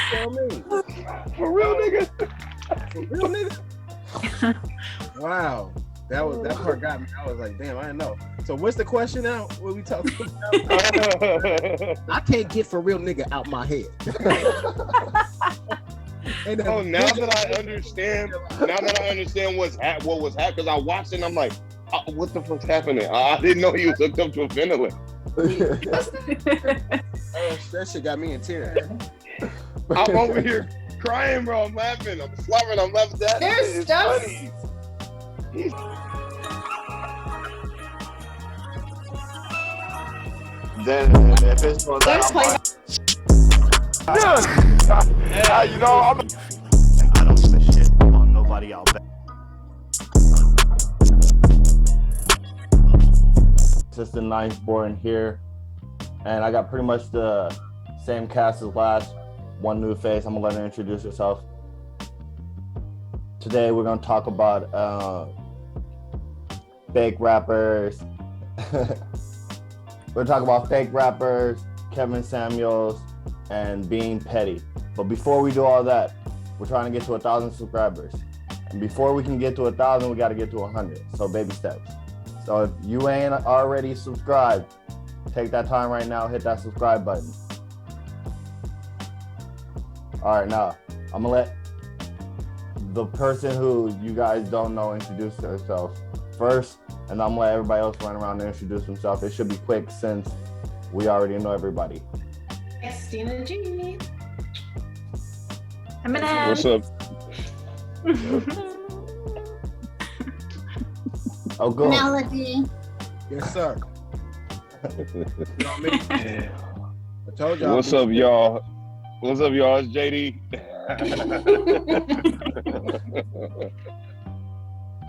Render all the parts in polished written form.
Tell me. For real, nigga. For real, nigga. Wow. That part got me. I was like, damn, I didn't know. So what's the question now? What we talking about? I can't get for real nigga out my head. Oh, now that I understand what was happening, because I watched it and I'm like, oh, what the fuck's happening? I didn't know he was hooked up to a ventilator. That shit got me in tears. I'm over here crying, bro. I'm laughing. I'm slobbering. I'm laughing. That There's stuff. Funny. Then if it's for that, yeah, you know, I don't give a shit about nobody out there. Assistant Ninth born here, and I got pretty much the same cast as last. One new face. I'm gonna let her introduce herself. Today we're gonna talk about fake rappers. We're talking about fake rappers, Kevin Samuels, and being petty. But before we do all that, we're trying to get to 1,000 subscribers. And before we can get to 1,000, we got to get to 100. So baby steps. So if you ain't already subscribed, take that time right now, hit that subscribe button. All right, now I'm gonna let the person who you guys don't know introduce herself first, and I'm gonna let everybody else run around and introduce themselves. It should be quick since we already know everybody. Christina G. Eminem. what's up? Oh, go. Melody. Yes, sir. You know what I mean? I told y'all. What's up, y'all? What's up, y'all? It's JD.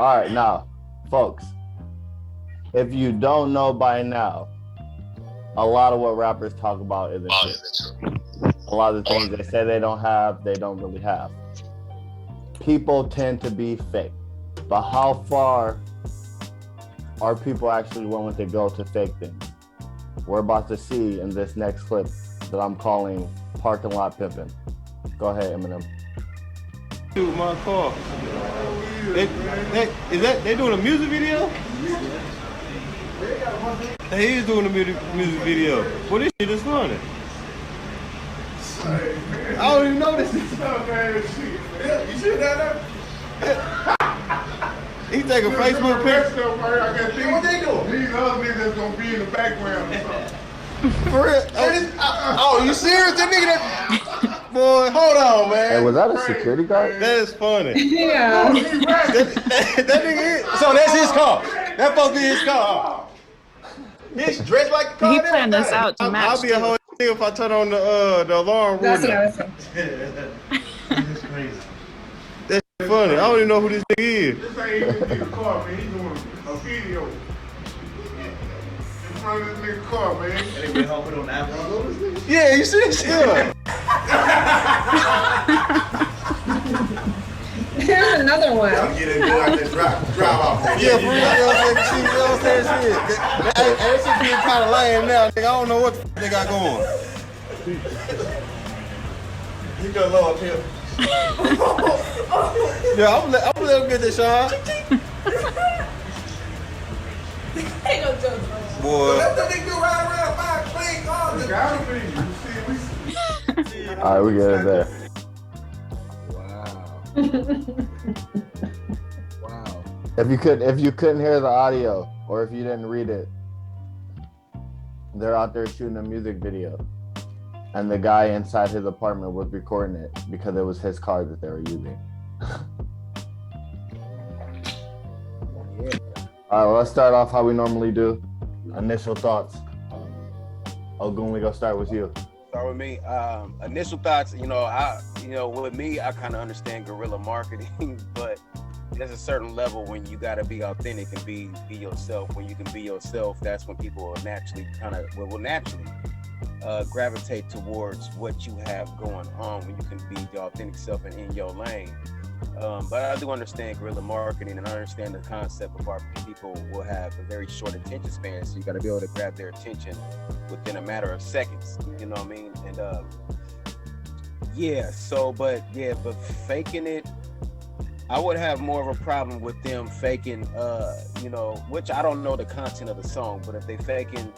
All right, now, folks, if you don't know by now, a lot of what rappers talk about isn't true. A lot of the things they say they don't have, they don't really have. People tend to be fake, but how far are people actually willing to go to fake things? We're about to see in this next clip that I'm calling Parking Lot Pimpin'. Go ahead, Eminem. Dude, my car. They doing a music video? They is doing a music video. What is this funny? I don't even know this. You should have He take a Facebook picture. What they doing? These other niggas that's gonna be in the background or something. For real? Oh, you serious? That nigga that... Boy, hold on, man. Hey, was that a security guard? That is funny. Yeah. That nigga is... So that's his car. That supposed to be his car. He's dressed like a car. He planned this out to match. I'll be a whole nigga if I turn on the alarm. That's what I was saying. That's crazy. That's funny. I don't even know who this nigga is. This ain't even his car, man. He's doing a video. In front of this nigga car, man. They been helping on that one. Yeah, you see this shit? Here's another one. Get it, go out there, drive off. Yeah, for real. You know what I'm saying? Shit. That shit getting kind of lame now, nigga. I don't know what the fuck they got going. You go low up here. Yeah, I'm gonna let him get this shot. Boy. Let the nigga ride around by clean cars. Gotta be. You see, All right, we get it there. Wow. If you couldn't hear the audio, or if you didn't read it, they're out there shooting a music video, and the guy inside his apartment was recording it because it was his car that they were using. All right, well, let's start off how we normally do. Initial thoughts. Ogun, we gonna start with you. Start with me. Initial thoughts. With me, I kind of understand guerrilla marketing, but there's a certain level when you got to be authentic and be yourself. When you can be yourself, that's when people will naturally gravitate towards what you have going on. When you can be your authentic self and in your lane. But I do understand guerrilla marketing, and I understand the concept of our people will have a very short attention span, so you got to be able to grab their attention within a matter of seconds. You know what I mean? And Yeah. So, but faking it, I would have more of a problem with them faking, which I don't know the content of the song, but if they faking,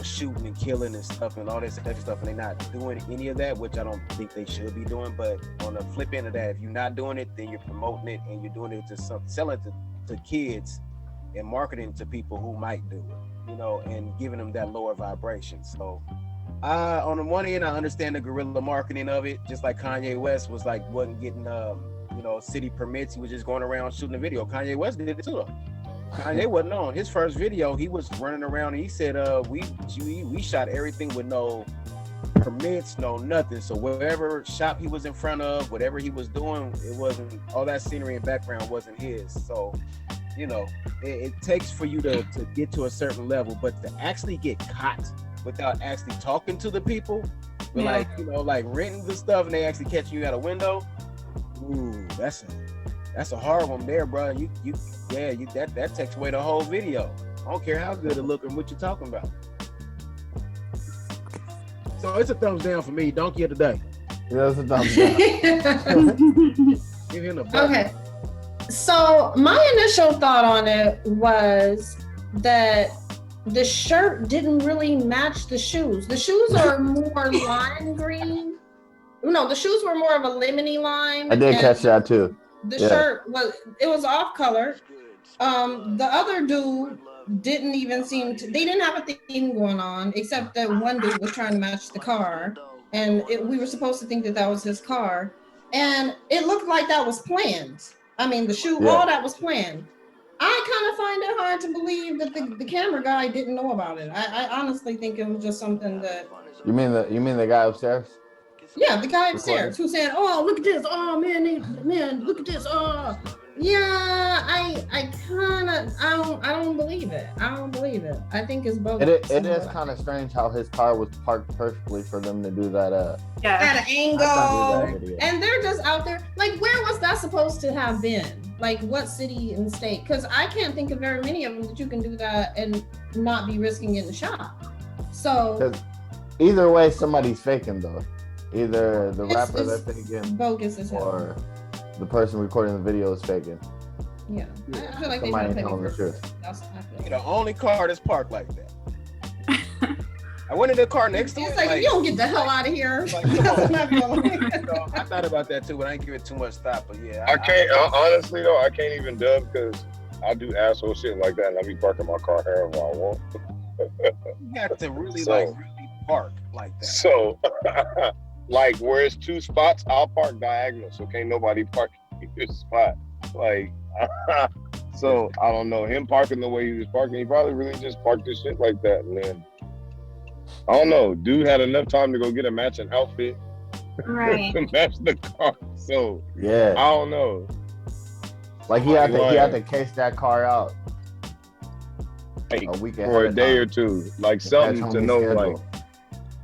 shooting and killing and stuff and all this extra stuff, and they're not doing any of that, which I don't think they should be doing. But on the flip end of that, if you're not doing it, then you're promoting it and you're doing it to selling it to kids and marketing to people who might do it, and giving them that lower vibration. So, on the one end, I understand the guerrilla marketing of it, just like Kanye West wasn't getting city permits. He was just going around shooting a video. Kanye West did it too, though. Kanye wasn't on his first video. He was running around and he said, we shot everything with no permits, no nothing. So whatever shop he was in front of, whatever he was doing, it wasn't, all that scenery and background wasn't his. So, it takes for you to get to a certain level, but to actually get caught without actually talking to the people, but like renting the stuff and they actually catching you at a window. Ooh, that's a hard one there, bro. That takes away the whole video. I don't care how good it look and what you're talking about. So it's a thumbs down for me. Donkey of the day. Yeah, it's a thumbs down. Give him a button. Okay. So my initial thought on it was that the shirt didn't really match the shoes. The shoes are more lime green. No, the shoes were more of a lemony lime. I did catch that too. The shirt was off color. The other dude didn't even they didn't have a theme going on, except that one dude was trying to match the car, and we were supposed to think that was his car, and it looked like that was planned. I mean, the shoe, all that was planned. I kind of find it hard to believe that the camera guy didn't know about it. I honestly think it was just something that. You mean the guy upstairs? Yeah, the guy upstairs who said, "Oh, look at this! Oh man, look at this! Oh, yeah." I don't believe it. I don't believe it. I think it's both. It is kind of strange how his car was parked perfectly for them to do that. At an angle, and they're just out there. Like, where was that supposed to have been? Like, what city and state? Because I can't think of very many of them that you can do that and not be risking getting shot. So either way, somebody's faking though. Either the rapper that's faking, bogus as hell, or the person recording the video is faking. Yeah. I feel like somebody they telling the truth. The only car that's parked like that. I went in the car next to it. It's like, you don't get the hell out of here. Like, come on. I thought about that too, but I didn't give it too much thought. But yeah, I can't honestly though. I can't even dub because I do asshole shit like that, and I be parking my car however I want. You have to really really park like that. So. Like where it's two spots, I'll park diagonal, so can't nobody park in your spot. Like, so I don't know him parking the way he was parking. He probably really just parked his shit like that, and then I don't know. Dude had enough time to go get a matching outfit, right, to match the car. So yeah, I don't know. Like he had to case that car out a week for a day or two, like something to know, like.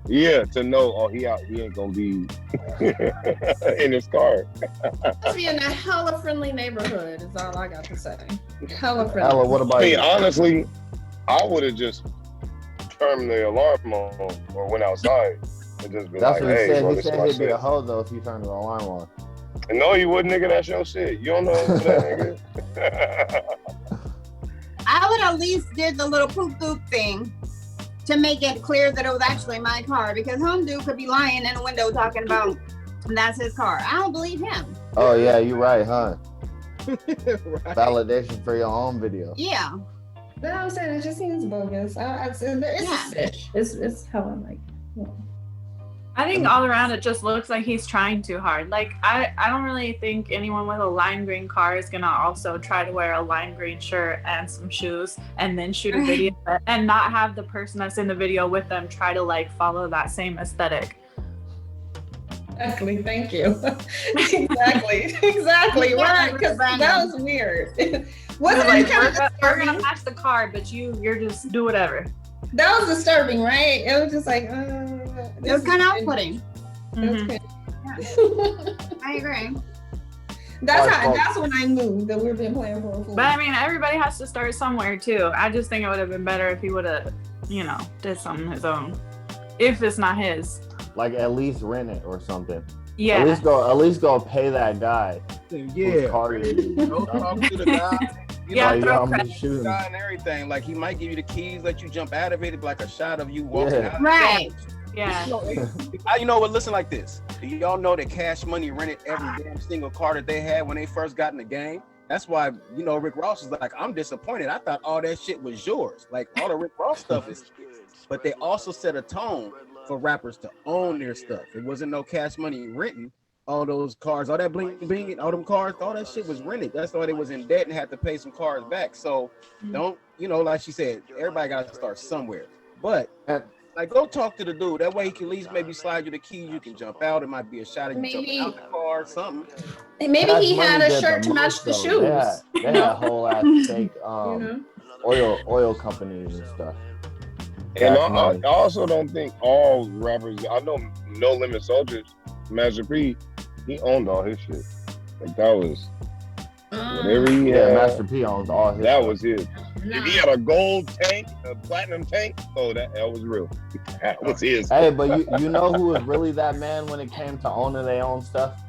Yeah, to know, he ain't gonna be in his car. Must be in a hella friendly neighborhood is all I got to say. Hella friendly. Ella, what about you? Honestly, I would have just turned the alarm on or went outside and just been That's like, what he said. bro, He said he'd be a hoe though if he turned the alarm on. No, you wouldn't, nigga. That's your shit. You don't know that, nigga. I would at least did the little poop thing to make it clear that it was actually my car, because home dude could be lying in a window talking about that's his car. I don't believe him. Oh yeah, you're right, huh? Right. Validation for your own video. Yeah. But I was saying it just seems bogus. It's fish. It's hella like. Yeah. I think all around it just looks like he's trying too hard. Like I don't really think anyone with a lime green car is gonna also try to wear a lime green shirt and some shoes and then shoot a video and not have the person that's in the video with them try to like follow that same aesthetic. Exactly. Thank you. Exactly. Right. Because that was weird. Wasn't like, it kind of disturbing? We're gonna match the car, but you're just do whatever. That was disturbing, right? It was just like, it was kind of off-putting. Mm-hmm. Yeah. I agree. That's when I knew that we were being playing for a fool. But I mean, everybody has to start somewhere too. I just think it would have been better if he would have, did something his own, if it's not his. Like at least rent it or something. Yeah. At least go pay that guy. Yeah. Car you use. Go talk to the guy. Yeah, Like, throw I'm credit. just shooting. Guy and everything. Like he might give you the keys, let you jump out of it, like a shot of you walking out. Right. Yeah. You know what? Listen like this. Do y'all know that Cash Money rented every damn single car that they had when they first got in the game? That's why, you know, Rick Ross is like, I'm disappointed. I thought all that shit was yours. Like all the Rick Ross stuff is, but they also set a tone for rappers to own their stuff. It wasn't no Cash Money renting all those cars, all that bling bling, all them cars, all that shit was rented. That's why they was in debt and had to pay some cars back. So don't, you know, like she said, everybody got to start somewhere. But like, go talk to the dude. That way he can at least maybe slide you the keys. You can jump out. It might be a shot of you jumping out the car or something. And maybe Cash he had Money a did shirt the to match most, the though. shoes. They had whole ass fake know? oil companies and stuff. And Cash I Money. also don't think all rappers. I know No Limit Soldiers, Master P, he owned all his shit. Like that was whatever he Yeah, had. Master P owns all his That stuff. was his. If he had a gold tank, a platinum tank, oh, that was real. That was his. Hey, but you know who was really that man when it came to owning their own stuff?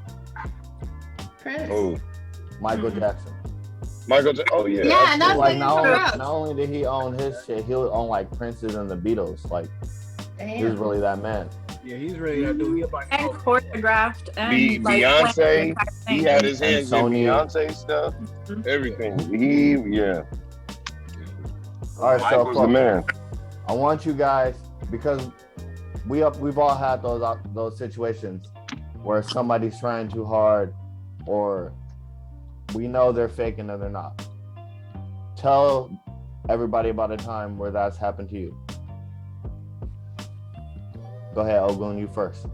Prince. Oh, Michael Jackson. Michael. Oh yeah. Yeah, and that's Like what not only did he own his shit, he would own like Prince's and the Beatles. Like he was really that man. Yeah, he's really that dude. He about And choreographed and Beyonce, he had his And hands in Sony. Beyonce stuff, everything. Yeah. All right, Michael's the so man. I want you guys, because we've all had those situations where somebody's trying too hard, or we know they're faking and they're not. Tell everybody about a time where that's happened to you. Go ahead, Ogun, you first.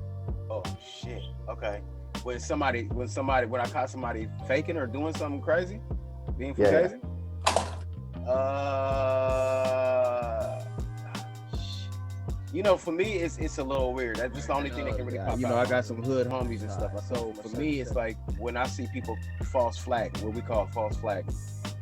Oh shit. Okay. When I caught somebody faking or doing something crazy, being crazy. You know, for me, it's a little weird. That's just the only thing that can really pop out. You know, I got some hood homies and stuff. So for me, it's like when I see people false flag, what we call false flag.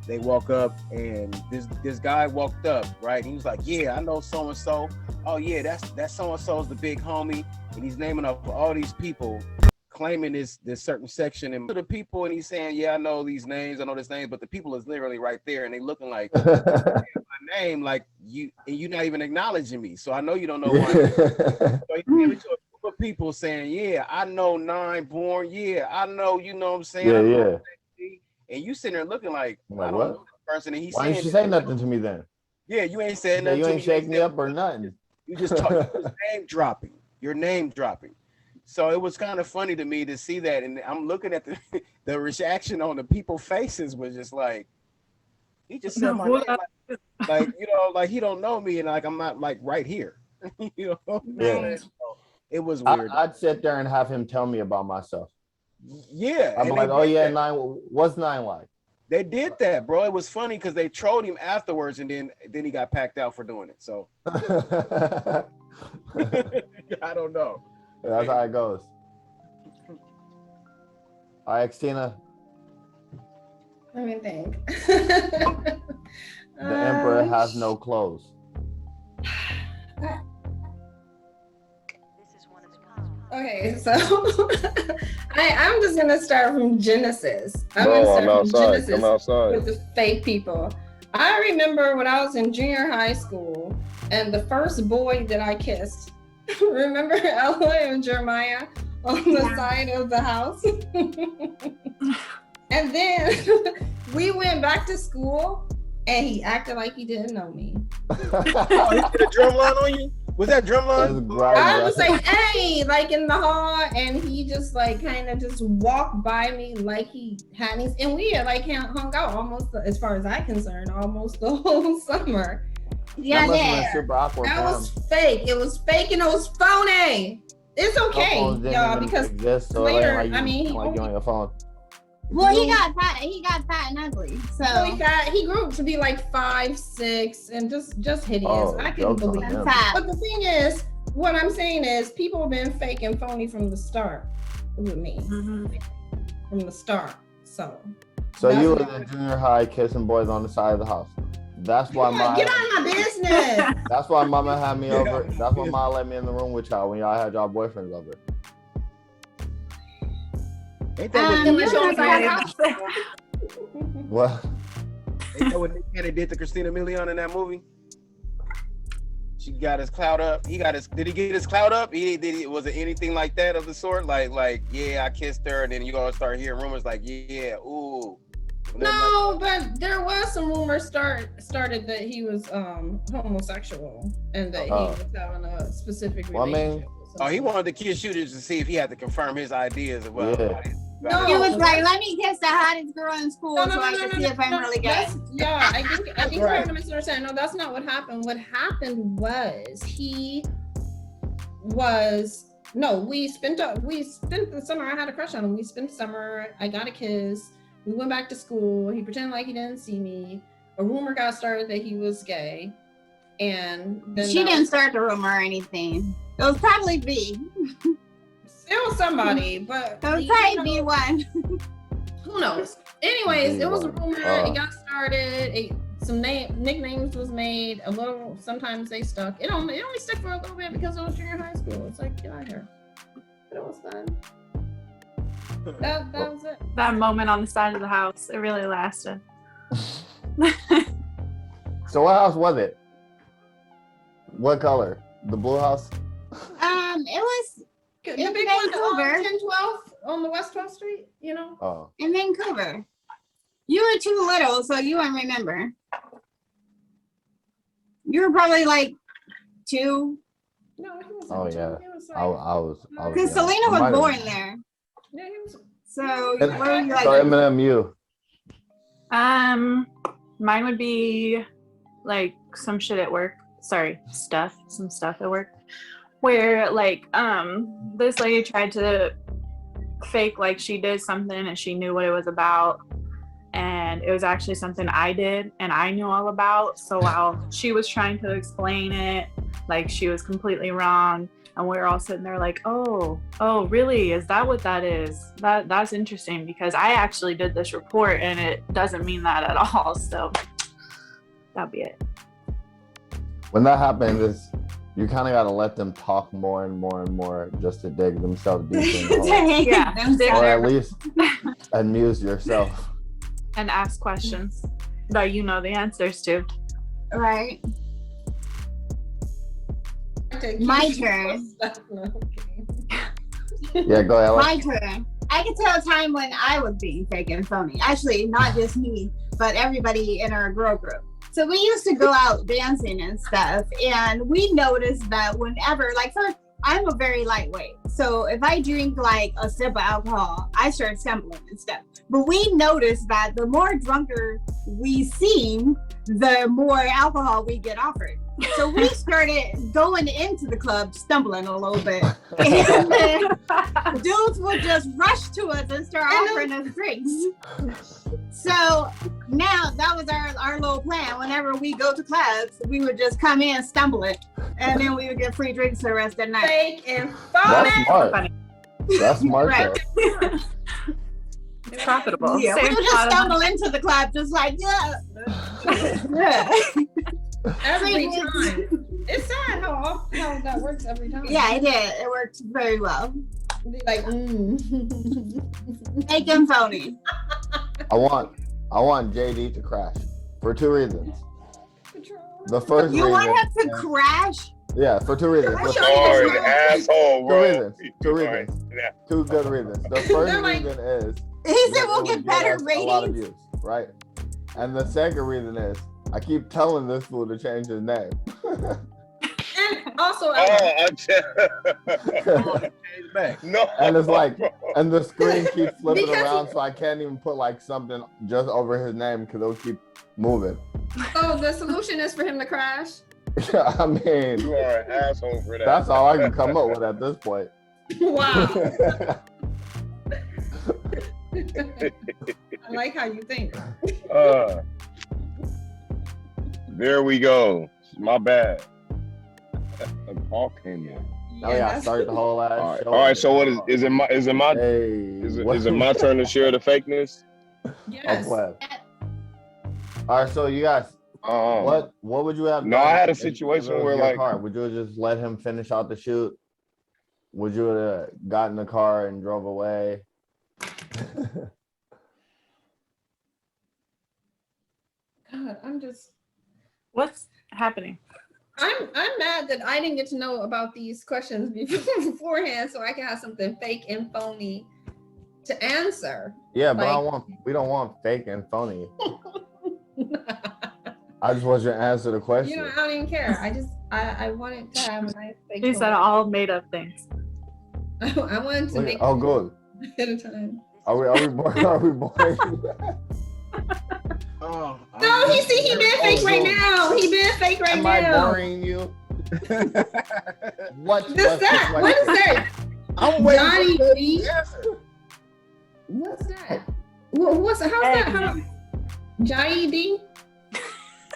They walk up and this guy walked up, right? He was like, "Yeah, I know so and so. Oh yeah, that's so and so's the big homie," and he's naming up all these people, claiming this certain section and to the people, and he's saying, "Yeah, I know these names, I know this name," but the people is literally right there, and they looking like my name, like you, and you're not even acknowledging me. So I know you don't know who I am. So he gave it to a group of people saying, "Yeah, I know 9 Born. Yeah, I know. You know what I'm saying? Yeah. And you sitting there looking like, Like, I don't what? know this person, and he's Why saying, didn't you say nothing to me then? Yeah, you ain't saying Yeah, nothing. you to ain't shake me up or nothing. You just talk. You're name dropping. You're name dropping. So it was kind of funny to me to see that, and I'm looking at the reaction on the people's faces was just like, he just said my name, like you know, like he don't know me, and like I'm not like right here. You know, Yeah. So it was weird. I'd sit there and have him tell me about myself. Yeah, I'm like, oh yeah, 9. What's 9 like? They did that, bro. It was funny because they trolled him afterwards, and then he got packed out for doing it. So I don't know. That's how it goes. All right, Xtina. Let me think. The emperor has no clothes. Okay, so I'm just gonna start from Genesis. I'm outside. Come outside. With the fake people. I remember when I was in junior high school, and the first boy that I kissed. Remember Ella and Jeremiah on the side of the house? And then we went back to school, and he acted like he didn't know me. Oh, he did a drum line on you? Was that drum line? I was like, hey, like in the hall, and he just like kind of just walked by me like he hadn't, and we had like hung out almost, as far as I'm concerned, almost the whole summer. Yeah, That super awkward. That was fake. It was fake and it was phony. It's okay, y'all, because later, I mean, like you on your phone. Well, he got fat. He got fat and ugly. So he grew up to be like 5'6" and just hideous. Oh, I couldn't believe it. fat. But the thing is, what I'm saying is, people have been fake and phony from the start with me, from the start. So you were in junior high kissing boys on the side of the house. That's why get out of my business. goodness. That's why Mama had me over. That's why Mama let me in the room with y'all when y'all had y'all boyfriends over. Ain't that what you Nick know, What? Ain't that what Nick Cannon did to Christina Milian in that movie? She got his clout up. He got his. Did he get his clout up? Was it anything like that of the sort? Like, yeah, I kissed her, and then you gonna start hearing rumors like, yeah, ooh. No, but there was some rumors started that he was homosexual and that he was having a specific relationship. Oh, he wanted to kiss you just to see if he had to confirm his ideas as well. Yeah. No, he was like, let me kiss the hottest girl in school so I can see if I'm really gay. Yeah, I think you're having a misunderstanding. No, that's not what happened. What happened was we spent the summer. I had a crush on him. We spent the summer. I got a kiss. We went back to school. He pretended like he didn't see me. A rumor got started that he was gay, and then she didn't start the rumor or anything. It was probably B. It was somebody, but it was probably B1. Who knows? Anyways, it was a rumor. It got started. Some nicknames was made. A little. Sometimes they stuck. It only stuck for a little bit because it was junior high school. It's like, get out of here. But it was fun. That was it. That moment on the side of the house, it really lasted. So what house was it? What color? The blue house? It was the big one on 1012 on the West 12th Street, you know? Oh. In Vancouver. You were too little, so you won't remember. You were probably like 2. No, he was. Oh yeah. I was. Because Selena was born there. Yeah, he was. So what were you like? So Eminem, you. Mine would be like some shit at work. Sorry, some stuff at work. Where like this lady tried to fake like she did something and she knew what it was about, and it was actually something I did and I knew all about. So while she was trying to explain it, like she was completely wrong, and we were all sitting there like, oh really, is that what that is? That's interesting, because I actually did this report and it doesn't mean that at all. So that'd be it. When that happens, you kind of got to let them talk more and more and more just to dig themselves deep in the hole. Or at least amuse yourself. And ask questions that you know the answers to. Right. My turn. Yeah, go ahead. My turn. I can tell a time when I was being fake and phony. Actually, not just me, but everybody in our girl group. So we used to go out dancing and stuff, and we noticed that whenever, like, first, I'm a very lightweight. So if I drink like a sip of alcohol, I start stumbling and stuff. But we noticed that the more drunker we seem, the more alcohol we get offered. So we started going into the club stumbling a little bit. And then dudes would just rush to us and start offering us drinks. So now that was our little plan. Whenever we go to clubs, we would just come in stumbling, and then we would get free drinks for the rest of the night. Fake and That's smart. That's smart. Right. It's profitable. Yeah, we would just stumble into the club just like, every time. It's sad how that works every time. Yeah, it did. It worked very well. Like, Make them phony. I want JD to crash for 2 reasons. The first You reason, want him to crash? Yeah, for 2 reasons. Lord, asshole, bro. 2 reasons. 2 good reasons. The first reason is he said we'll get better a lot of ratings. views, right? And the second reason is I keep telling this fool to change his name. and also, no. And it's like, and the screen keeps flipping around, so I can't even put like something just over his name because it'll keep moving. So the solution is for him to crash? I mean, you are an asshole for that. That's all I can come up with at this point. Wow. I like how you think. There we go. My bad. Paul came in. Oh yeah, start the whole ass show. All right. So what is it my is it my turn to share the fakeness? Yes. All right. So you guys, What would you have No, done I had a if it situation was where your like car? Would you have just let him finish out the shoot? Would you have got in the car and drove away? God, What's happening? I'm mad that I didn't get to know about these questions beforehand, so I can have something fake and phony to answer. Yeah, but we don't want fake and phony. I just want you to answer the question. You know, I don't even care. I wanted to have a nice fake. He said all made up things. I wanted to make. Oh, good. At a time. Are we boring? Oh, No, he being fake right now. He being fake right now. Am I boring you? What's that? What is that? I'm Johnny waiting D. What's that? How's that? How? Johnny D.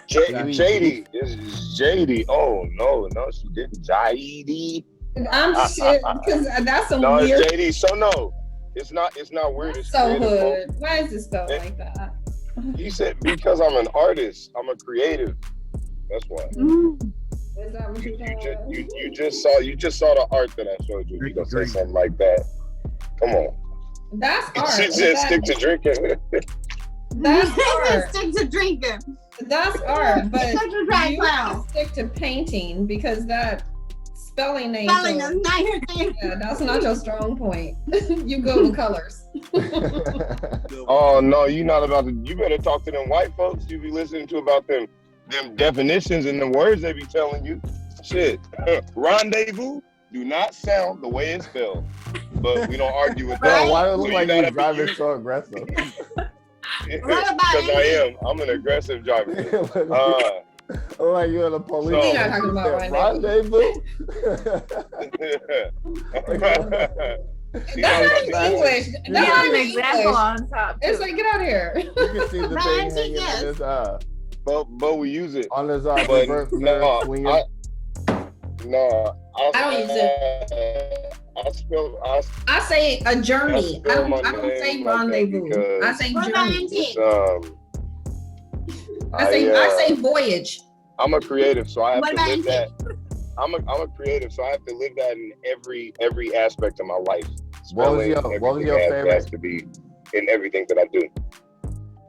JD. This is JD. Oh no, she didn't. JD. I'm shit because that's some no, weird. It's JD. So no, it's not weird. It's so hood. Mode. Why is it spelled like that? He said because I'm an artist. I'm a creative. That's why. Is that what you just saw the art that I showed you. You gonna say something like that? Come on. That's art. She said stick to drinking. That's art. Stick to drinking. That's art, but Such a drag you clown. stick to painting because that spelling is not your thing. Yeah, that's not your strong point. You go with colors. Oh no, you not about to. You better talk to them white folks. You be listening to about them definitions and the words they be telling you. Shit, rendezvous do not sound the way it's spelled, but we don't argue with that. Why do it look like you're driving so aggressive? Because I am. I'm an aggressive driver. Oh, like you're in the police. We're not talking about rendezvous. That's not even English. That's not an even example English. on top. It's like, get out of here. You can see the thing hanging in his but we use it on his but reverse no, I don't use it. I say a journey. I don't say rendezvous. I say journey. I say voyage. I'm a creative, so I have to live that. I'm a creative, so I have to live that in every aspect of my life. What was your favorite? Has to be in everything that I do.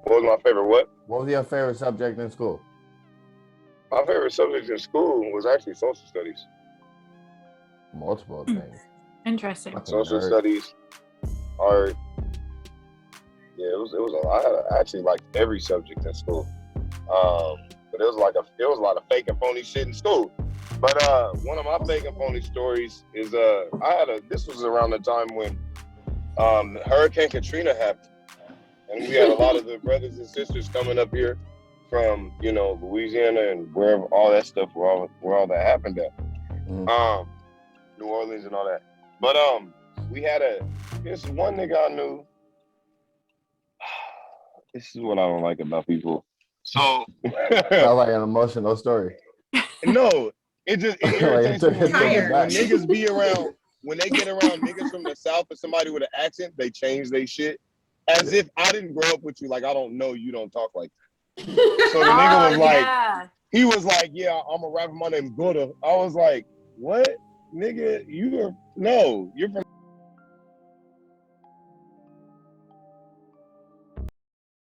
What was my favorite? What was your favorite subject in school? My favorite subject in school was actually social studies. Multiple things. Interesting. Social studies, art. Yeah, it was a lot. I actually liked every subject in school. But it was a lot of fake and phony shit in school. But one of my fake and phony stories is this was around the time when Hurricane Katrina happened. And we had a lot of the brothers and sisters coming up here from, Louisiana and wherever all that stuff, where all that happened at. New Orleans and all that. But we had this one nigga I knew. This is what I don't like about people. So sounds like an emotional story. No, it irritates me when Tired. niggas be around, when they get around niggas from the South or somebody with an accent, they change their shit. As if I didn't grow up with you, like I don't know you don't talk like that. So the nigga was like, he was like, yeah, I'm a rapper, my name's Gouda. I was like, what? Nigga, you're from